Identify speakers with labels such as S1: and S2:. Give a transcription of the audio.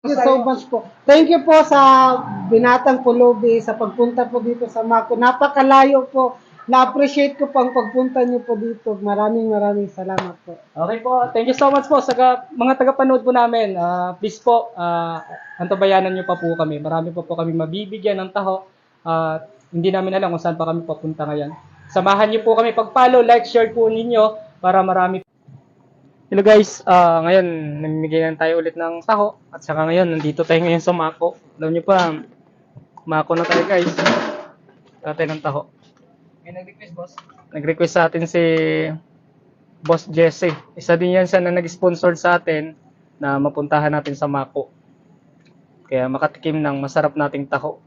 S1: Thank you so much po. Thank you po sa Binatang Pulubi, sa pagpunta po dito sa Mako. Napakalayo po. Na-appreciate ko po ang pagpunta niyo po dito. Maraming salamat po.
S2: Okay po. Thank you so much po sa mga tagapanood po namin. Please po, antabayanan niyo pa po kami. Marami pa po kami mabibigyan ng taho. Hindi namin alam kung saan pa kami papunta ngayon. Samahan niyo po kami pag-follow, like, share po ninyo para marami. Hello guys, ngayon namimigay na tayo ulit ng taho. At saka ngayon, nandito tayo ngayon sa Mako. Alam niyo pa, Mako na tayo guys. Tatay ng taho. May nag-request, boss? Nag-request sa atin si Boss Jesse. Isa din yan siya na nag-sponsor sa atin na mapuntahan natin sa Mako. Kaya makatikim ng masarap nating taho.